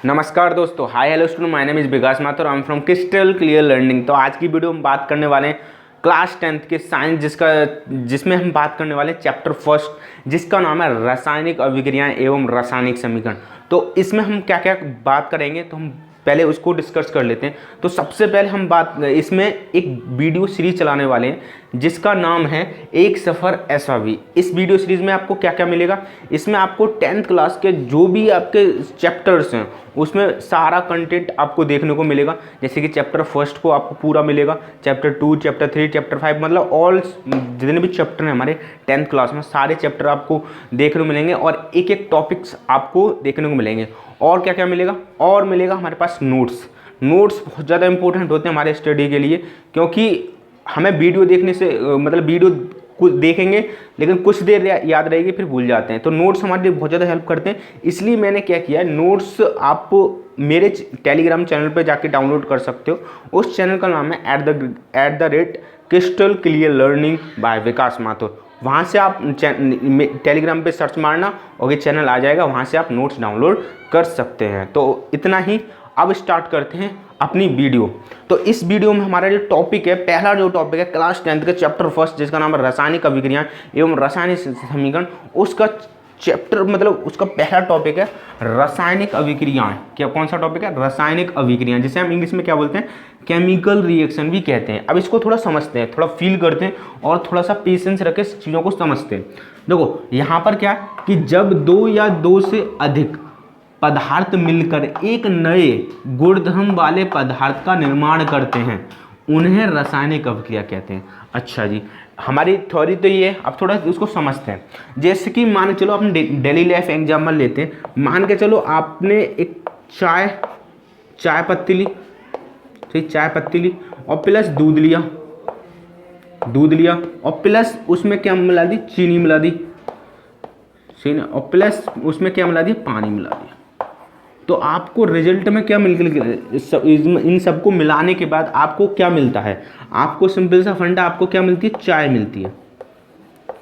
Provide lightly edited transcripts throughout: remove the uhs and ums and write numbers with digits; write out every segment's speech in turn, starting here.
नमस्कार दोस्तों, hi hello student, my name is Vikas Mathur, I am from crystal clear learning. तो आज की वीडियो में बात करने वाले हैं क्लास 10th के साइंस जिसमें हम बात करने वाले हैं चैप्टर फर्स्ट, जिसका नाम है रासायनिक अभिक्रियाएं एवं रासायनिक समीकरण। तो इसमें हम क्या क्या बात करेंगे, तो हम पहले उसको डिस्कस कर लेते हैं। तो सबसे पहले हम इसमें एक वीडियो सीरीज चलाने वाले हैं जिसका नाम है एक सफ़र ऐसा भी। इस वीडियो सीरीज में आपको क्या क्या मिलेगा, इसमें आपको 10th क्लास के जो भी आपके चैप्टर्स हैं उसमें सारा कंटेंट आपको देखने को मिलेगा। जैसे कि चैप्टर फर्स्ट को आपको पूरा मिलेगा, चैप्टर 2, चैप्टर 3, चैप्टर 5, मतलब ऑल जितने भी चैप्टर हैं हमारे 10th क्लास में, सारे चैप्टर आपको देखने को मिलेंगे और एक एक टॉपिक्स आपको देखने को मिलेंगे। और क्या क्या मिलेगा, और मिलेगा हमारे पास नोट्स बहुत ज़्यादा इंपॉर्टेंट होते हैं हमारे स्टडी के लिए, क्योंकि हमें वीडियो देखने से मतलब वीडियो कुछ देखेंगे लेकिन कुछ देर याद रहेगी फिर भूल जाते हैं। तो नोट्स हमारे लिए बहुत ज़्यादा हेल्प करते हैं, इसलिए मैंने क्या किया है, नोट्स आप मेरे टेलीग्राम चैनल पर जाके डाउनलोड कर सकते हो। उस चैनल का नाम है @ क्रिस्टल क्लियर लर्निंग बाय विकास माथुर। वहाँ से आप टेलीग्राम पे सर्च मारना और ये चैनल आ जाएगा, वहाँ से आप नोट्स डाउनलोड कर सकते हैं। तो इतना ही, अब स्टार्ट करते हैं अपनी वीडियो। तो इस वीडियो में हमारा जो टॉपिक है, पहला जो टॉपिक है क्लास 10th के चैप्टर फर्स्ट, जिसका नाम है रासायनिक अभिक्रियाएं एवं रासायनिक समीकरण। उसका चैप्टर मतलब उसका पहला टॉपिक है रासायनिक अभिक्रियाएं। क्या कौन सा टॉपिक है? रासायनिक अभिक्रियाएं, जिसे हम इंग्लिश में क्या बोलते हैं, केमिकल रिएक्शन भी कहते हैं। अब इसको थोड़ा समझते हैं, थोड़ा फील करते हैं और थोड़ा सा पेशेंस रख के चीज़ों को समझते हैं। देखो यहाँ पर क्या है कि जब दो या दो से अधिक पदार्थ मिलकर एक नए गुणधर्म वाले पदार्थ का निर्माण करते हैं, उन्हें रासायनिक अभिक्रिया कहते हैं। अच्छा जी, हमारी थ्योरी तो ये है, अब थोड़ा उसको समझते हैं। जैसे कि मान के चलो अपने डेली लाइफ एग्जाम्पल लेते हैं। मान के चलो आपने एक चाय पत्ती ली, ठीक, चाय पत्ती ली और प्लस दूध लिया और प्लस उसमें क्या मिला दी, चीनी मिला दी, चीनी, और प्लस उसमें क्या मिला दिया, पानी मिला दिया। तो आपको रिजल्ट में क्या इन सबको मिलाने के बाद आपको क्या मिलता है, आपको सिंपल सा फंडा, आपको क्या मिलती है, चाय मिलती है।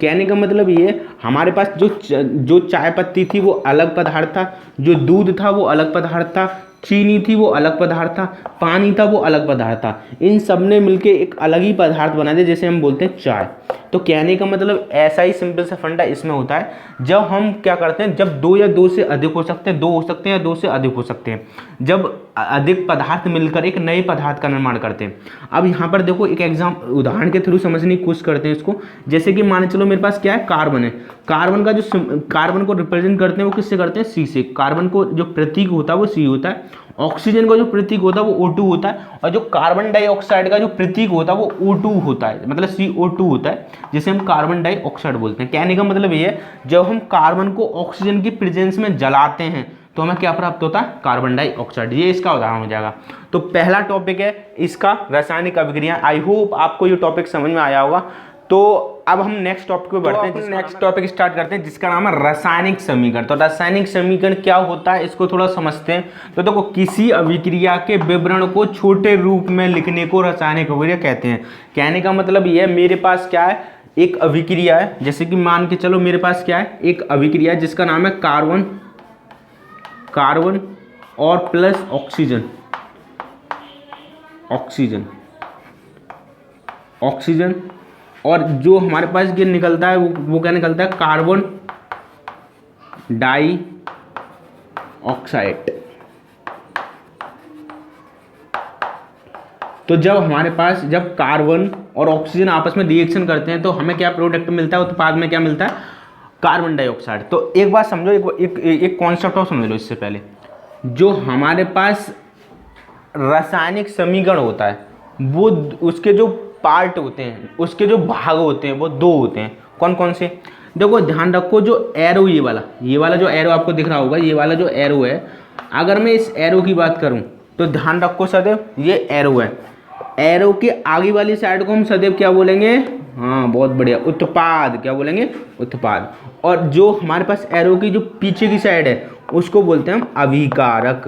कहने का मतलब ये, हमारे पास जो चाय पत्ती थी वो अलग पदार्थ था, जो दूध था वो अलग पदार्थ था, चीनी थी वो अलग पदार्थ था, पानी था वो अलग पदार्थ था। इन सब ने मिलके एक अलग ही पदार्थ बना दिया, जैसे हम बोलते हैं चाय। तो कहने का मतलब ऐसा ही सिंपल सा फंडा इसमें होता है। जब हम क्या करते हैं, जब दो या दो से अधिक हो सकते हैं, दो हो सकते हैं या दो से अधिक हो सकते हैं, जब अधिक पदार्थ मिलकर एक नए पदार्थ का निर्माण करते हैं। अब यहाँ पर देखो एक उदाहरण के थ्रू समझने की कोशिश करते हैं इसको। जैसे कि मान चलो मेरे पास क्या है, कार्बन है। कार्बन को रिप्रेजेंट करते हैं वो किससे करते हैं, सी से। कार्बन को जो प्रतीक होता है वो सी होता है। ऑक्सीजन का जो प्रतीक होता है वो O2 होता है, और जो कार्बन डाइऑक्साइड का जो प्रतीक होता है वो O2 होता है, मतलब CO2 होता है, जिसे हम कार्बन डाइऑक्साइड बोलते हैं। कहने का मतलब ये है, जब हम कार्बन को ऑक्सीजन की प्रेजेंस में जलाते हैं तो हमें क्या प्राप्त होता है, कार्बन डाइऑक्साइड। ये इसका उदाहरण हो जाएगा। तो पहला टॉपिक है इसका रासायनिक अभिक्रिया। आई होप आपको ये टॉपिक समझ में आया होगा। तो अब हम नेक्स्ट टॉपिक पे बढ़ते हैं, नेक्स्ट टॉपिक स्टार्ट करते हैं, जिसका नाम है रासायनिक समीकरण। तो रासायनिक समीकरण क्या होता है, इसको थोड़ा समझते हैं। तो देखो, किसी अभिक्रिया के विवरण को छोटे रूप में लिखने को रासायनिक अभिक्रिया कहते हैं। कहने का मतलब ये है, मेरे पास क्या है, एक अभिक्रिया है। जैसे कि मान के चलो मेरे पास क्या है, एक अभिक्रिया है जिसका नाम है कार्बन और प्लस ऑक्सीजन, और जो हमारे पास ये निकलता है वो क्या निकलता है, कार्बन डाई ऑक्साइड। तो जब कार्बन और ऑक्सीजन आपस में रिएक्शन करते हैं तो हमें क्या प्रोडक्ट मिलता है, उत्पाद में क्या मिलता है, कार्बन डाइऑक्साइड। तो एक बात समझो, एक कॉन्सेप्ट और समझ लो इससे पहले। जो हमारे पास रासायनिक समीकरण होता है वो उसके जो पार्ट होते हैं, उसके जो भाग होते हैं वो दो होते हैं। कौन कौन से? देखो ध्यान रखो, जो एरो ये वाला जो एरो आपको दिख रहा होगा, ये वाला जो एरो है, अगर मैं इस एरो की बात करूं तो ध्यान रखो सदैव ये एरो है। एरो के आगे वाली साइड को हम सदैव क्या बोलेंगे, हाँ बहुत बढ़िया, उत्पाद। क्या बोलेंगे? उत्पाद। और जो हमारे पास एरो की जो पीछे की साइड है उसको बोलते हैं हम अभिकारक।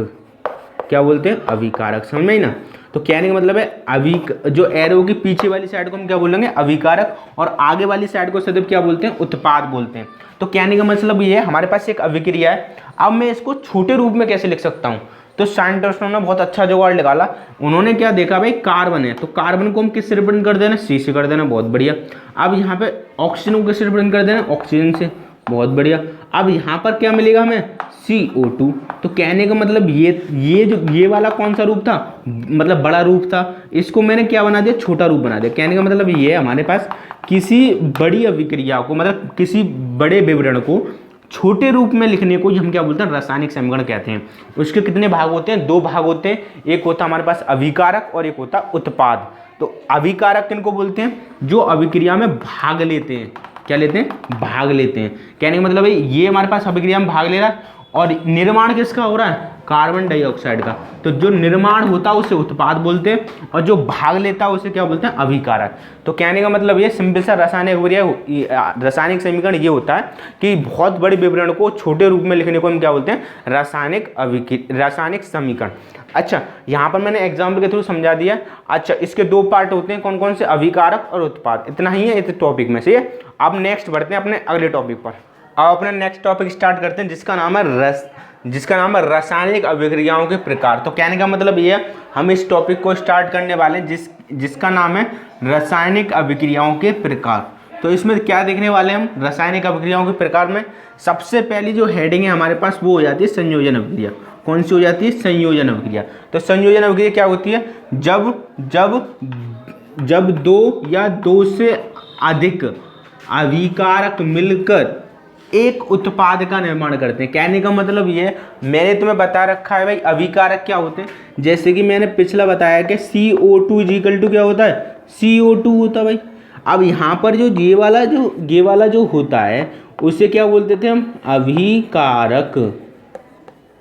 क्या बोलते हैं? अभिकारक। समझ में ही ना? तो कहने का मतलब है जो एरो की पीछे वाली साइड को हम क्या बोलेंगे, अभिकारक, और आगे वाली साइड को सदैव क्या बोलते हैं, उत्पाद बोलते हैं। तो कहने का मतलब ये है, हमारे पास एक अभिक्रिया है। अब मैं इसको छोटे रूप में कैसे लिख सकता हूँ, तो साइंटिस्टों ने बहुत अच्छा जुगाड़ निकाला। उन्होंने क्या देखा भाई, कार्बन है तो कार्बन को हम किससे रिप्रेजेंट कर देना, सी से कर देना, बहुत बढ़िया। अब यहाँ पे ऑक्सीजन को किससे रिप्रेजेंट कर देना, ऑक्सीजन से, बहुत बढ़िया। अब यहाँ पर क्या मिलेगा हमें, CO2। तो कहने का मतलब ये वाला कौन सा रूप था, मतलब बड़ा रूप था, इसको मैंने क्या बना दिया, छोटा रूप बना दिया। कहने का मतलब ये हमारे पास किसी बड़ी अभिक्रिया को, मतलब किसी बड़े विवरण को छोटे रूप में लिखने को हम क्या बोलते हैं, रासायनिक समीकरण कहते हैं। उसके कितने भाग होते हैं, 2 भाग होते हैं। एक होता है हमारे पास अभिकारक और एक होता है उत्पाद। तो अभिकारक किनको बोलते हैं, जो अभिक्रिया में भाग लेते हैं, क्या लेते हैं, भाग लेते हैं। कहने का मतलब है ये हमारे पास अभिक्रिया में भाग ले रहा है और निर्माण किसका हो रहा है, कार्बन डाइऑक्साइड का। तो जो निर्माण होता है उसे उत्पाद बोलते हैं और जो भाग लेता है उसे क्या बोलते हैं, अभिकारक। तो कहने का मतलब ये सिंपल सा रासायनिक समीकरण ये होता है कि बहुत बड़े विवरण को छोटे रूप में लिखने को हम क्या बोलते हैं, रासायनिक समीकरण। अच्छा, यहाँ पर मैंने एग्जाम्पल के थ्रू समझा दिया। अच्छा, इसके 2 पार्ट होते हैं, कौन कौन से, अभिकारक और उत्पाद। इतना ही है इस टॉपिक में से। अब नेक्स्ट बढ़ते हैं अपने अगले टॉपिक पर। अब अपने नेक्स्ट टॉपिक स्टार्ट करते हैं जिसका नाम है रासायनिक अभिक्रियाओं के प्रकार। तो कहने का मतलब ये है, हम इस टॉपिक को स्टार्ट करने वाले हैं जिसका नाम है रासायनिक अभिक्रियाओं के प्रकार। तो इसमें क्या देखने वाले हैं हम, रासायनिक अभिक्रियाओं के प्रकार में सबसे पहली जो हेडिंग है हमारे पास वो हो जाती है संयोजन अभिक्रिया। कौन सी हो जाती है, संयोजन अभिक्रिया। तो संयोजन अभिक्रिया क्या होती है, जब 2 या 2 से अधिक अभिकारक मिलकर एक उत्पाद का निर्माण करते हैं। कहने का मतलब ये, मैंने तुम्हें बता रखा है भाई अभिकारक क्या होते हैं। जैसे कि मैंने पिछला बताया कि CO2 इक्वल टू क्या होता है, CO2 होता है भाई। अब यहाँ पर जो ये वाला जो होता है उसे क्या बोलते थे हम, अभिकारक।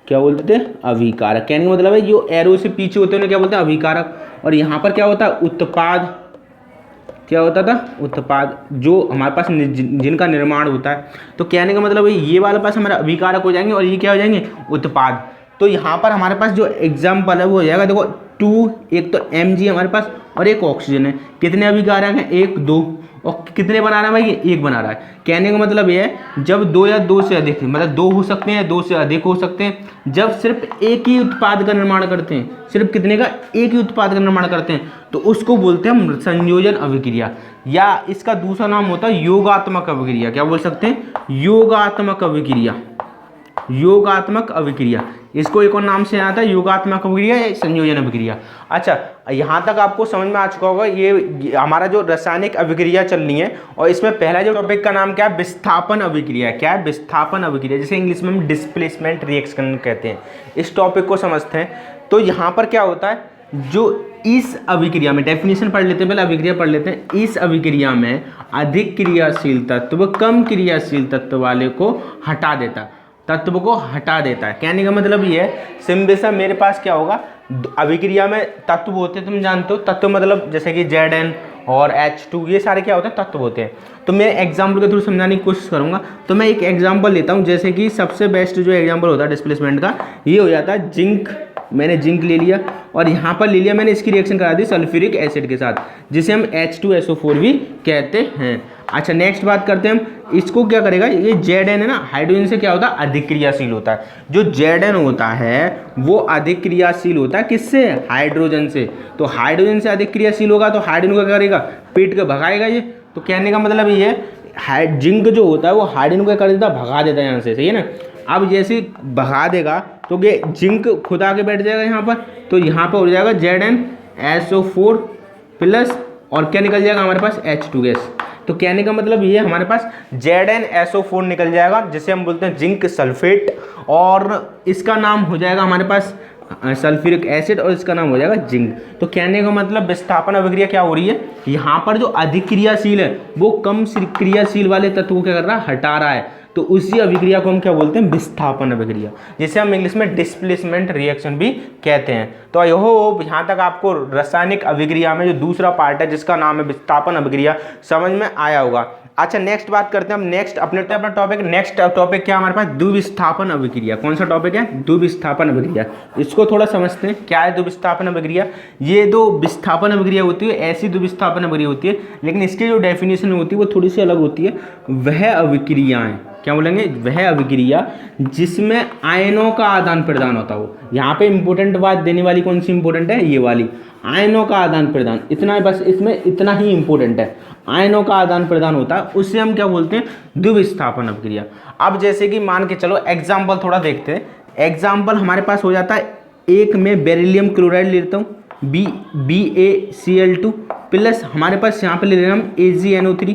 क्या बोलते थे, अभिकारक। कहने का मतलब है जो एरो से पीछे होते हैं उन्हें क्या बोलते हैं, अभिकारक। और यहाँ पर क्या होता है, उत्पाद। क्या होता था, उत्पाद, जो हमारे पास जिनका निर्माण होता है। तो कहने का मतलब ये वाले पास हमारा अभिकारक हो जाएंगे और ये क्या हो जाएंगे, उत्पाद। तो यहाँ पर हमारे पास जो एग्जाम्पल है वो हो जाएगा, देखो 2, एक तो Mg हमारे पास और एक ऑक्सीजन है। कितने अभिकारक हैं, 1, 2। और कितने बना रहा है भाई, 1 बना रहा है। कहने का मतलब ये है जब 2 या 2 से अधिक, मतलब 2 हो सकते हैं, 2 से अधिक हो सकते हैं, जब सिर्फ एक ही उत्पाद का निर्माण करते हैं, सिर्फ कितने का, एक ही उत्पाद का निर्माण करते हैं, तो उसको बोलते हैं हम संयोजन अभिक्रिया। या इसका दूसरा नाम होता है योगात्मक अभिक्रिया। क्या बोल सकते हैं, योगात्मक अभिक्रिया। योगात्मक अभिक्रिया, इसको एक और नाम से आता है योगात्मक अभिक्रिया या संयोजन अभिक्रिया। अच्छा, यहाँ तक आपको समझ में आ चुका होगा ये हमारा जो रासायनिक अभिक्रिया चल रही है। और इसमें पहला जो टॉपिक का नाम क्या है, विस्थापन अभिक्रिया। क्या है, विस्थापन अभिक्रिया, जिसे इंग्लिश में हम डिस्प्लेसमेंट रिएक्शन कहते हैं। इस टॉपिक को समझते हैं। तो यहाँ पर क्या होता है, जो इस अभिक्रिया में, डेफिनेशन पढ़ लेते हैं पहले, अभिक्रिया पढ़ लेते हैं। इस अभिक्रिया में अधिक क्रियाशील तत्व कम क्रियाशील तत्व वाले को हटा देता है। कहने का मतलब ये है, सिंपल सा, मेरे पास क्या होगा, अभिक्रिया में तत्व होते हैं, तुम जानते हो तत्व मतलब जैसे कि Zn और H2, ये सारे क्या होते हैं, तत्व होते हैं। तो मैं एग्जाम्पल के थ्रू समझाने की कोशिश करूंगा। तो मैं एक एग्जाम्पल लेता हूं, जैसे कि सबसे बेस्ट जो एग्जाम्पल होता है डिस्प्लेसमेंट का, ये हो जाता है जिंक। मैंने जिंक ले लिया और यहाँ पर ले लिया मैंने, इसकी रिएक्शन करा दी सल्फ्यूरिक एसिड के साथ, जिसे हम H2SO4 भी कहते हैं। अच्छा, नेक्स्ट बात करते हैं हम, इसको क्या करेगा, ये Zn है ना, हाइड्रोजन से क्या होता है, अधिक क्रियाशील होता है। जो Zn होता है वो अधिक क्रियाशील होता है, किससे, हाइड्रोजन से। तो हाइड्रोजन से अधिक क्रियाशील होगा तो हाइड्रोजन को क्या करेगा, पीट के भगाएगा ये। तो कहने का मतलब ये है, जिंक जो होता है वो हाइड्रोजन को कर देता है, भगा देता है यहाँ से, सही है ना। अब जैसे भगा देगा तो ये जिंक खुद आके बैठ जाएगा यहाँ पर, तो यहाँ पर हो जाएगा ZnSO4 प्लस, और क्या निकल जाएगा हमारे पास, H2 गैस। तो कहने का मतलब ये हमारे पास ZnSO4 निकल जाएगा, जिसे हम बोलते हैं जिंक सल्फेट, और इसका नाम हो जाएगा हमारे पास सल्फ्यूरिक एसिड, और इसका नाम हो जाएगा जिंक। तो कहने का मतलब विस्थापन अभिक्रिया क्या हो रही है, यहाँ पर जो अधिक क्रियाशील है वो कम क्रियाशील वाले तत्व को क्या कर रहा है, हटा रहा है। तो उसी अभिक्रिया को हम क्या बोलते हैं, विस्थापन अभिक्रिया, जिसे हम इंग्लिश में डिस्प्लेसमेंट रिएक्शन भी कहते हैं। तो आई होप यहाँ तक आपको रासायनिक अभिक्रिया में जो दूसरा पार्ट है जिसका नाम है विस्थापन अभिक्रिया समझ में आया होगा। अच्छा, नेक्स्ट बात करते हैं हम, नेक्स्ट अपना टॉपिक, नेक्स्ट टॉपिक क्या हमारे पास, द्विविस्थापन अभिक्रिया। कौन सा टॉपिक है, द्विविस्थापन अभिक्रिया। इसको थोड़ा समझते हैं, क्या है द्विविस्थापन अभिक्रिया। ये दो विस्थापन अभिक्रिया होती है, ऐसी द्विविस्थापन अभिक्रिया होती है, लेकिन इसकी जो डेफिनेशन होती है वो थोड़ी सी अलग होती है। वह अभिक्रियाएं क्या बोलेंगे, वह अभिक्रिया जिसमें आयनों का आदान प्रदान होता हो। यहाँ पे इंपॉर्टेंट बात देने वाली कौन सी इंपॉर्टेंट है, ये वाली, आयनों का आदान प्रदान, इतना बस इसमें इतना ही इंपॉर्टेंट है, आयनों का आदान प्रदान होता है, उससे हम क्या बोलते हैं, द्विविस्थापन अभिक्रिया। अब जैसे कि मान के चलो एग्जाम्पल थोड़ा देखते हैं। एग्जाम्पल हमारे पास हो जाता है, एक में बेरिलियम क्लोराइड लेता हूँ BaCl2 प्लस हमारे पास यहाँ पर ले रहे हैं हम AgNO3,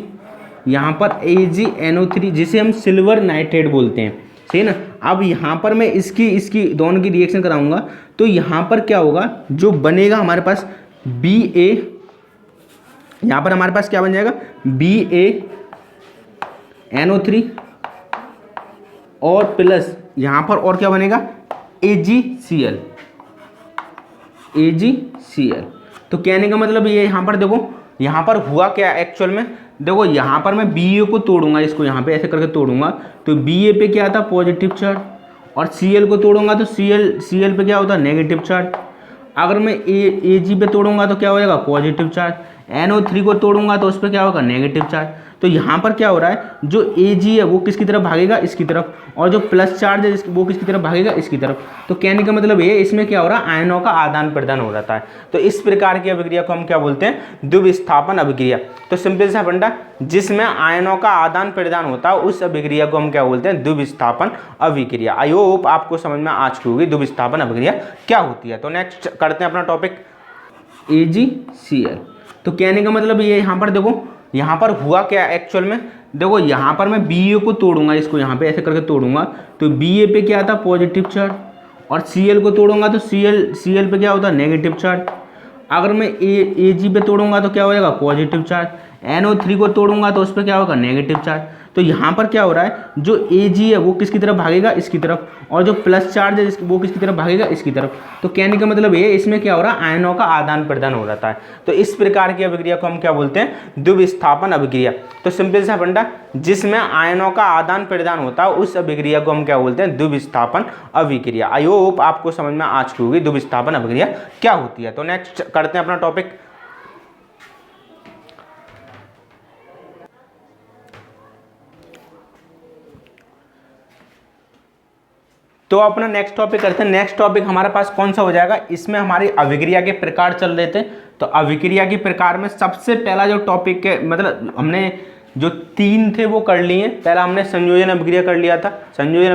यहाँ पर AgNO3 जिसे हम सिल्वर नाइट्रेट बोलते हैं, सही है ना। अब यहाँ पर मैं इसकी दोनों की रिएक्शन कराऊंगा तो यहाँ पर क्या होगा, जो बनेगा हमारे पास Ba, यहाँ पर हमारे पास क्या बन जाएगा BaNO3 और प्लस यहाँ पर और क्या बनेगा AgCl। तो कहने का मतलब ये, यहाँ पर देखो यहाँ पर हुआ क्या एक्चुअल में, देखो यहाँ पर मैं Ba को तोड़ूंगा, इसको यहाँ पे ऐसे करके तोड़ूंगा तो Ba पे क्या आता है पॉजिटिव चार्ज, और Cl को तोड़ूंगा तो Cl पे क्या होता है नेगेटिव चार्ज। अगर मैं Ag पे तोड़ूंगा तो क्या हो जाएगा पॉजिटिव चार्ज, NO3 को तोड़ूंगा तो उस पर क्या होगा नेगेटिव चार्ज। तो यहाँ पर क्या हो रहा है, जो Ag है वो किसकी तरफ भागेगा, इसकी तरफ, और जो प्लस चार्ज है वो किसकी तरफ भागेगा, इसकी तरफ। तो कहने का मतलब ये, इसमें क्या हो रहा है, आयनों का आदान प्रदान हो जाता है। तो इस प्रकार की अभिक्रिया को हम क्या बोलते हैं, द्विविस्थापन अभिक्रिया। तो सिंपल सा फंडा, जिसमें आयनों का आदान प्रदान होता है उस अभिक्रिया को हम क्या बोलते हैं, द्विविस्थापन अभिक्रिया। आई होप आपको समझ में आ चुकी होगी द्विविस्थापन अभिक्रिया क्या होती है। तो नेक्स्ट करते हैं अपना टॉपिक AgCl। तो कहने का मतलब ये, यहाँ पर देखो यहाँ पर हुआ क्या एक्चुअल में, देखो यहाँ पर मैं Ba को तोड़ूंगा, इसको यहाँ पे ऐसे करके तोड़ूंगा तो Ba पे क्या आता है पॉजिटिव चार्ज, और Cl को तोड़ूंगा तो Cl पे क्या होता है नेगेटिव चार्ज। अगर मैं Ag पे तोड़ूंगा तो क्या हो जाएगा पॉजिटिव चार्ज, NO3 को तोड़ूंगा तो उस पर क्या होगा नेगेटिव चार्ज। तो यहाँ पर क्या हो रहा है, जो Ag है वो किसकी तरफ भागेगा, इसकी तरफ, और जो प्लस चार्ज है वो किसकी तरफ भागेगा, इसकी तरफ। तो कहने का मतलब ये, इसमें क्या हो रहा है, आयनों का आदान प्रदान हो जाता है। तो इस प्रकार की अभिक्रिया को हम क्या बोलते हैं, द्विविस्थापन अभिक्रिया। तो सिंपल सा फंडा, जिसमें आयनों का आदान प्रदान होता है उस अभिक्रिया को हम क्या बोलते हैं, द्विविस्थापन अभिक्रिया। आई होप आपको समझ में आ चुकी होगी द्विविस्थापन अभिक्रिया क्या होती है। तो नेक्स्ट करते हैं अपना टॉपिक तो अपना नेक्स्ट टॉपिक करते हैं। नेक्स्ट टॉपिक हमारे पास कौन सा हो जाएगा, इसमें हमारी अभिक्रिया के प्रकार चल रहे थे। तो अभिक्रिया के प्रकार में सबसे पहला जो टॉपिक है, मतलब हमने जो 3 थे वो कर लिए। पहला हमने संयोजन अभिक्रिया कर लिया था, संयोजन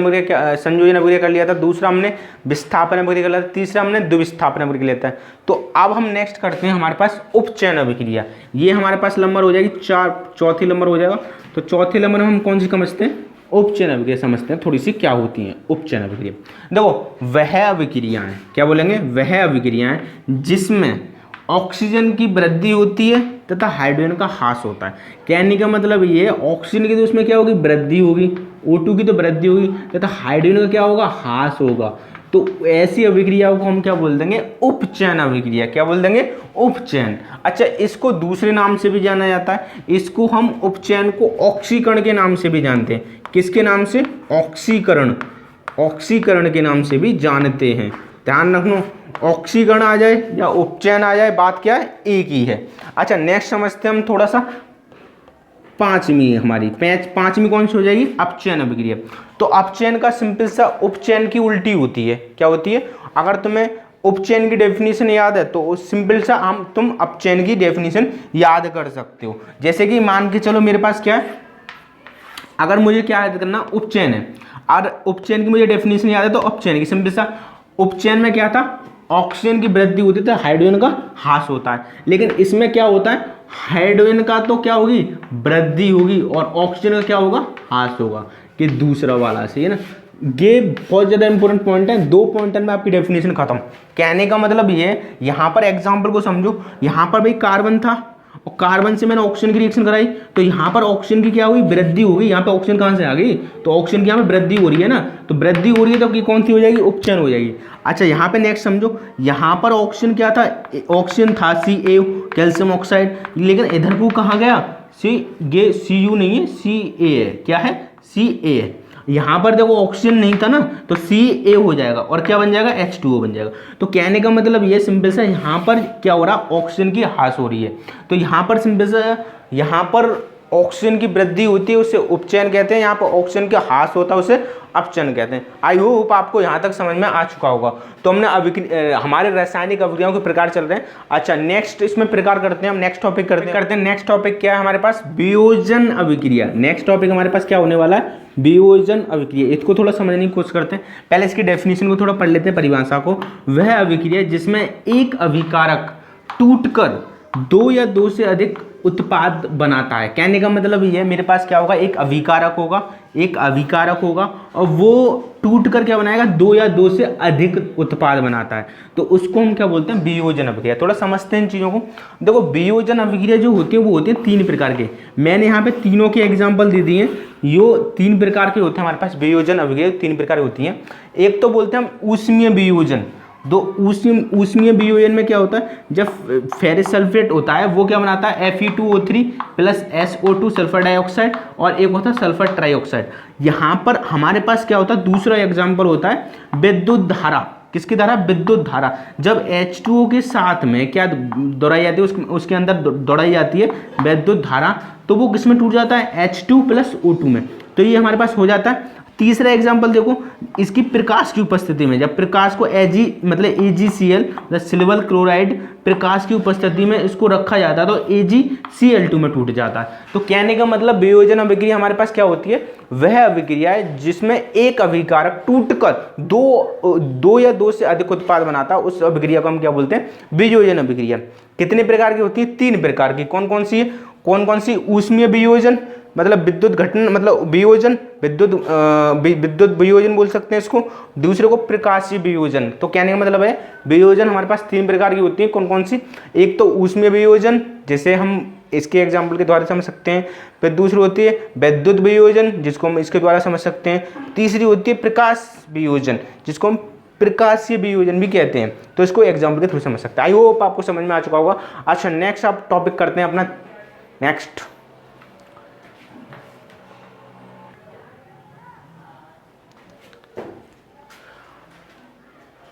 अभिक्रिया कर लिया था। दूसरा हमने विस्थापन अभिक्रिया कर लिया था। तीसरा हमने द्विविस्थापन अभिक्रिया लेता है। तो अब हम नेक्स्ट करते हैं हमारे पास उपचयन अभिक्रिया। ये हमारे पास नंबर हो जाएगी चौथी नंबर हो जाएगा। तो चौथे नंबर में हम कौन सी समझते हैं, उपचयन अभिक्रिया समझते हैं थोड़ी सी क्या होती हैं उपचयन अभिक्रिया। देखो वह अभिक्रियाएं, क्या बोलेंगे, वह अभिक्रियाएं जिसमें ऑक्सीजन की वृद्धि होती है तथा हाइड्रोजन का ह्रास होता है। कहने का मतलब ये है, ऑक्सीजन की तो उसमें क्या होगी वृद्धि होगी, O2 की तो वृद्धि होगी तथा हाइड्रोजन का क्या होगा ह्रास होगा। तो ऐसी अभिक्रिया को हम क्या बोल देंगे, उपचयन अभिक्रिया। क्या बोल देंगे, उपचयन। अच्छा, इसको दूसरे नाम से भी जाना जाता है, इसको हम उपचयन को ऑक्सीकरण के नाम से भी जानते हैं। किसके नाम से, ऑक्सीकरण, ऑक्सीकरण के नाम से भी जानते हैं। ध्यान रखना, ऑक्सीकरण आ जाए या उपचयन आ जाए, बात क्या है, एक ही है। अच्छा नेक्स्ट समझते हैं हम थोड़ा सा पांचवी, हमारी पांचवी कौन सी हो जाएगी, अपचयन अभिक्रिया। तो अपचयन का सिंपल सा, उपचयन की उल्टी होती है। क्या होती है, अगर तुम्हें उपचयन की डेफिनेशन याद है तो सिंपल सा तुम अपचयन की डेफिनेशन याद कर सकते हो। जैसे कि मान के चलो मेरे पास क्या है, अगर मुझे क्या याद करना, उपचयन है, और उपचयन की मुझे डेफिनेशन याद है तो अपचयन की सिंपल सा, उपचयन में क्या था, ऑक्सीजन की वृद्धि होती है, हाइड्रोजन का ह्रास होता है। लेकिन इसमें क्या होता है, हाइड्रोजन का तो क्या होगी वृद्धि होगी और ऑक्सीजन का क्या होगा, ह्रास होगा। कि दूसरा वाला सही है ना। ये बहुत ज़्यादा इंपॉर्टेंट पॉइंट है, 2 पॉइंट में आपकी डेफिनेशन खत्म। कहने का मतलब ये, यहाँ पर एग्जाम्पल को समझो, यहाँ पर भाई कार्बन था और कार्बन से मैंने ऑक्सीजन की रिएक्शन कराई, तो यहाँ पर ऑक्सीजन की क्या हुई, वृद्धि होगी। यहाँ पे ऑक्सीजन कहाँ से आ गई, तो ऑक्सीजन की यहाँ पे वृद्धि हो रही है ना, तो वृद्धि हो रही है तो की कौन सी हो जाएगी, उपचयन हो जाएगी। अच्छा यहाँ पे नेक्स्ट समझो, यहाँ पर ऑक्सीजन क्या था, ऑक्सीजन था Ca कैल्शियम ऑक्साइड, लेकिन इधर को कहाँ गया, Cu नहीं है, Ca है। क्या है, Ca है। यहाँ पर देखो ऑक्सीजन नहीं था ना, तो Ca हो जाएगा और क्या बन जाएगा, H2O बन जाएगा। तो कहने का मतलब ये सिंपल सा, यहाँ पर क्या हो रहा है, ऑक्सीजन की ह्रास हो रही है। तो यहाँ पर सिंपल सा, यहाँ पर ऑक्सीजन की वृद्धि होती है उसे उपचयन कहते हैं, यहाँ पर ऑक्सीजन का ह्रास होता है उसे अपचयन कहते हैं। आई होप आपको यहाँ तक समझ में आ चुका होगा। तो हमने हमारे रासायनिक अभिक्रियाओं के प्रकार चल रहे हैं। अच्छा, नेक्स्ट इसमें प्रकार करते हैं हम, नेक्स्ट टॉपिक करते हैं। नेक्स्ट टॉपिक क्या है हमारे पास? वियोजन अभिक्रिया। नेक्स्ट टॉपिक हमारे पास क्या होने वाला है? वियोजन अभिक्रिया। इसको थोड़ा समझने की कोशिश करते हैं। पहले इसकी डेफिनेशन को थोड़ा पढ़ लेते हैं, परिभाषा को। वह अभिक्रिया जिसमें एक अभिकारक टूटकर दो या दो से अधिक उत्पाद बनाता है। कहने का मतलब ये है, मेरे पास क्या होगा? एक अभिकारक होगा और वो टूट कर क्या बनाएगा? दो या दो से अधिक उत्पाद बनाता है। तो उसको हम क्या बोलते हैं? वियोजन अभिक्रिया। थोड़ा समझते हैं इन चीज़ों को। देखो, वियोजन अभिक्रिया जो होती है वो होती है 3 प्रकार के। मैंने यहाँ पे तीनों के एग्जाम्पल दे दिए। यो 3 प्रकार के होते हैं हमारे पास वियोजन अभिक्रिया, 3 प्रकार होती हैं। एक तो बोलते हैं हम ऊष्मीय वियोजन। दो ऊष्मीय वियोजन में क्या होता है? जब फेरस सल्फेट होता है वो क्या बनाता है? Fe2O3 plus SO2 sulphur dioxide, और एक होता है सल्फर ट्राइऑक्साइड। यहाँ पर हमारे पास क्या होता है? दूसरा एग्जाम्पल होता है विद्युत धारा। किसकी धारा? विद्युत धारा। जब H2O के साथ में क्या दौड़ाई जाती है? उसके अंदर दौड़ाई जाती है विद्युत धारा, तो वो किस में टूट जाता है? H2 प्लस O2 में। तो ये हमारे पास हो जाता है। तीसरा एग्जाम्पल देखो, इसकी प्रकाश की उपस्थिति में, जब प्रकाश को AgCl मतलब सिल्वर क्लोराइड प्रकाश की उपस्थिति में इसको रखा जाता है तो AgCl2 में टूट जाता है। तो कहने का मतलब वियोजन अभिक्रिया हमारे पास क्या होती है? वह अभिक्रिया है जिसमें एक अभिकारक टूटकर दो या दो से अधिक उत्पाद बनाता है, उस अभिक्रिया को हम क्या बोलते हैं? वियोजन अभिक्रिया। कितने प्रकार की होती है? 3 प्रकार की। कौन कौन सी है? कौन कौन सी? ऊष्मीय वियोजन मतलब विद्युत घटन मतलब वियोजन, विद्युत वियोजन बोल सकते हैं इसको। दूसरे को प्रकाशीय वियोजन। तो कहने का मतलब है वियोजन हमारे पास 3 प्रकार की होती है। कौन कौन सी? एक तो ऊष्मीय वियोजन, जैसे हम इसके एग्जाम्पल के द्वारा समझ सकते हैं। फिर दूसरी होती है विद्युत वियोजन, जिसको हम इसके द्वारा समझ सकते हैं। तीसरी होती है प्रकाश वियोजन, जिसको हम प्रकाशीय वियोजन भी कहते हैं। तो इसको एग्जाम्पल के थ्रू समझ सकते हैं। आई होप आपको समझ में आ चुका होगा। अच्छा, नेक्स्ट आप टॉपिक करते हैं अपना नेक्स्ट।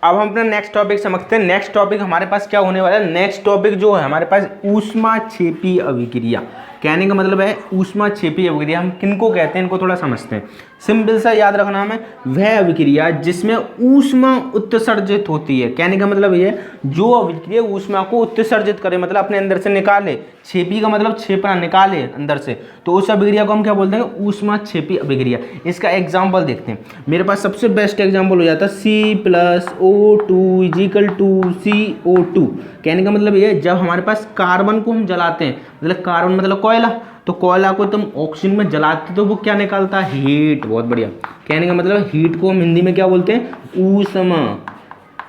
अब हम अपना नेक्स्ट टॉपिक समझते हैं। नेक्स्ट टॉपिक हमारे पास क्या होने वाला है? नेक्स्ट टॉपिक जो है हमारे पास ऊष्माक्षेपी अभिक्रिया। कहने का मतलब है ऊष्माक्षेपी अभिक्रिया हम किनको कहते हैं, इनको थोड़ा समझते हैं। सिंपल सा याद रखना हमें, वह अभिक्रिया जिसमें ऊष्मा उत्सर्जित होती है। कहने का मतलब ये है, जो अभिक्रिया ऊष्मा को उत्सर्जित करे, मतलब अपने अंदर से निकाले। क्षेपी का मतलब क्षेपणा, निकाले अंदर से, तो उस अभिक्रिया को हम क्या बोलते हैं? ऊष्माक्षेपी अभिक्रिया। इसका एग्जाम्पल देखते हैं। मेरे पास सबसे बेस्ट एग्जाम्पल हो जाता है C+O2 = CO2। कहने का मतलब ये है, जब हमारे पास कार्बन को हम जलाते हैं, मतलब कार्बन मतलब कोयला, तो कोयला को तुम ऑक्सीजन में जलाते तो वो क्या निकालता है? हीट। बहुत बढ़िया। कहने का मतलब हीट को हम हिंदी में क्या बोलते हैं? ऊष्मा।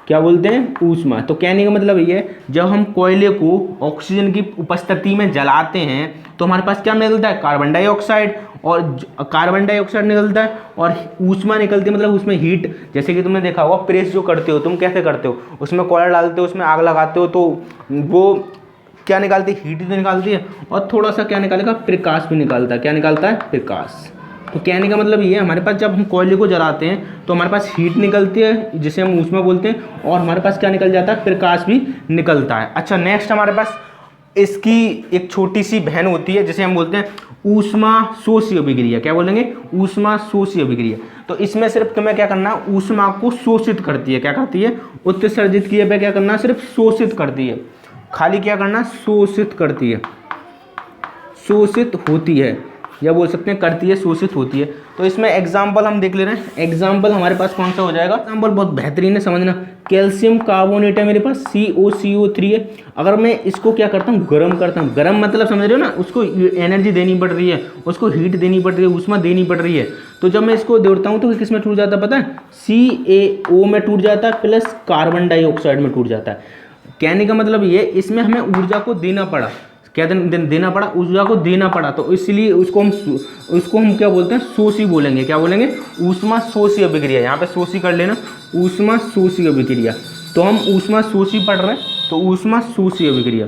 क्या बोलते हैं? ऊष्मा। तो कहने का मतलब ये है, जब हम कोयले को ऑक्सीजन की उपस्थिति में जलाते हैं तो हमारे पास क्या निकलता है? Carbon dioxide. और कार्बन डाइऑक्साइड निकलता है और ऊष्मा निकलती है, मतलब उसमें हीट। जैसे कि तुमने देखा होगा, प्रेस जो करते हो तुम, कैसे करते हो? उसमें कोयला डालते हो, उसमें आग लगाते हो, तो वो क्या निकालती है? हीट तो निकालती है, और थोड़ा सा क्या निकालेगा? प्रकाश भी निकालता है। क्या निकालता है? प्रकाश। तो कहने का मतलब ये है, हमारे पास जब हम कोयले को जलाते हैं तो हमारे पास हीट निकलती है, जिसे हम ऊष्मा बोलते हैं, और हमारे पास क्या निकल जाता है? प्रकाश भी निकलता है। अच्छा, नेक्स्ट हमारे पास इसकी एक छोटी सी बहन होती है, जिसे हम बोलते हैं ऊष्मा शोषी अभिक्रिया। क्या बोलेंगे? ऊष्मा शोषी अभिक्रिया। तो इसमें सिर्फ तुम्हें क्या करना है? ऊष्मा को शोषित करती है। क्या करती है? उत्सर्जित किए पे क्या करना है? सिर्फ शोषित करती है। खाली क्या करना? शोषित करती है, शोषित होती है, या बोल सकते हैं करती है, शोषित होती है। तो इसमें एग्जाम्पल हम देख ले रहे हैं। एग्जाम्पल हमारे पास कौन सा हो जाएगा? एग्जाम्पल बहुत बेहतरीन है, समझना। कैल्शियम कार्बोनेट है मेरे पास, COCO3 है। अगर मैं इसको क्या करता हूँ? गर्म करता हूँ। गर्म मतलब समझ रहे हो ना, उसको एनर्जी देनी पड़ रही है, उसको हीट देनी पड़ रही है, ऊष्मा देनी पड़ रही है। तो जब मैं इसको जोड़ता हूँ तो किस में टूट जाता है पता है? CaO में टूट जाता है, प्लस कार्बन डाइऑक्साइड में टूट जाता है। कहने का मतलब ये, इसमें हमें ऊर्जा को देना पड़ा। क्या देना पड़ा? ऊर्जा को देना पड़ा। तो इसलिए उसको हम क्या बोलते हैं? शोषी बोलेंगे। क्या बोलेंगे? ऊष्मा शोषी अभिक्रिया। यहाँ पे शोषी कर लेना, ऊष्मा शोषी अभिक्रिया। तो हम ऊष्मा शोषी पढ़ रहे हैं, तो ऊष्मा शोषी अभिक्रिया।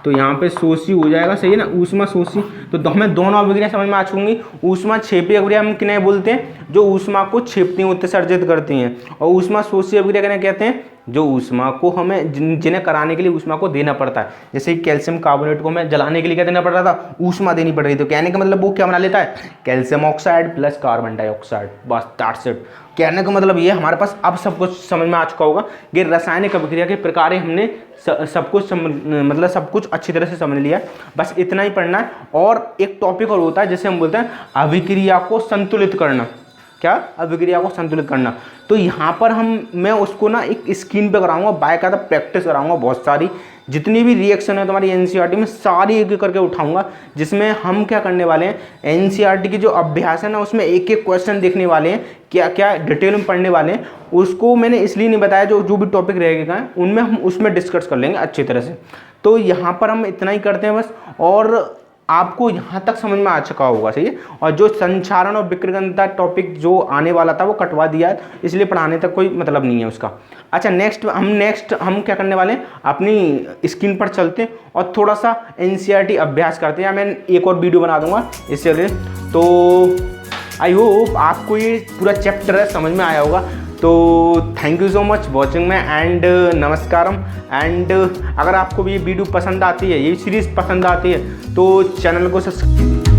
तो यहाँ पे शोषी हो जाएगा, सही है ना? ऊष्मा शोषी। तो हमें दोनों अभिक्रिया समझ में आ चुकी। ऊष्मा क्षेपी अभिक्रिया हम किन्हें बोलते हैं? जो ऊष्मा को क्षेपती हैं, उत्सर्जित करती हैं। और ऊष्मा शोषी अभिक्रिया किन्हें कहते हैं? जो ऊष्मा को हमें जिन्हें कराने के लिए ऊष्मा को देना पड़ता है, जैसे कैल्शियम कार्बोनेट को हमें जलाने के लिए क्या देना पड़ रहा था, ऊष्मा देनी पड़ रही थी। तो कहने का मतलब वो क्या बना लेता है, calcium oxide plus carbon dioxide, बस दैट्स इट। कहने का मतलब ये हमारे पास अब सब कुछ समझ में आ चुका होगा कि रासायनिक अभिक्रिया के प्रकार हमने सब कुछ मतलब सब कुछ अच्छी तरह से समझ लिया। बस इतना ही पढ़ना है। और एक टॉपिक और होता है जिसे हम बोलते हैं अभिक्रिया को संतुलित करना। क्या, अभिक्रिया को संतुलित करना। तो यहाँ पर मैं उसको ना एक स्क्रीन पे कराऊंगा, बाकायदा प्रैक्टिस कराऊंगा। बहुत सारी जितनी भी रिएक्शन है तुम्हारी एनसीईआरटी में सारी एक एक करके उठाऊंगा, जिसमें हम क्या करने वाले हैं, एनसीईआरटी की जो अभ्यास है ना उसमें एक एक क्वेश्चन देखने वाले हैं, क्या क्या डिटेल में पढ़ने वाले हैं। उसको मैंने इसलिए नहीं बताया, जो भी टॉपिक रहेगा उनमें हम उसमें डिस्कस कर लेंगे अच्छी तरह से। तो यहाँ पर हम इतना ही करते हैं बस। और आपको यहाँ तक समझ में आ चुका होगा, सही है। और जो संचारण और विकृगणता टॉपिक जो आने वाला था वो कटवा दिया है, इसलिए पढ़ाने तक कोई मतलब नहीं है उसका। अच्छा, नेक्स्ट हम क्या करने वाले हैं, अपनी स्क्रीन पर चलते हैं और थोड़ा सा एनसीईआरटी अभ्यास करते हैं। मैं एक और वीडियो बना दूंगा इससे रिलेटेड। तो आई होप आपको ये पूरा चैप्टर है समझ में आया होगा। तो thank you so much watching में एंड नमस्कारम। एंड अगर आपको भी ये वीडियो पसंद आती है, ये सीरीज़ पसंद आती है, तो चैनल को सब्सक्राइब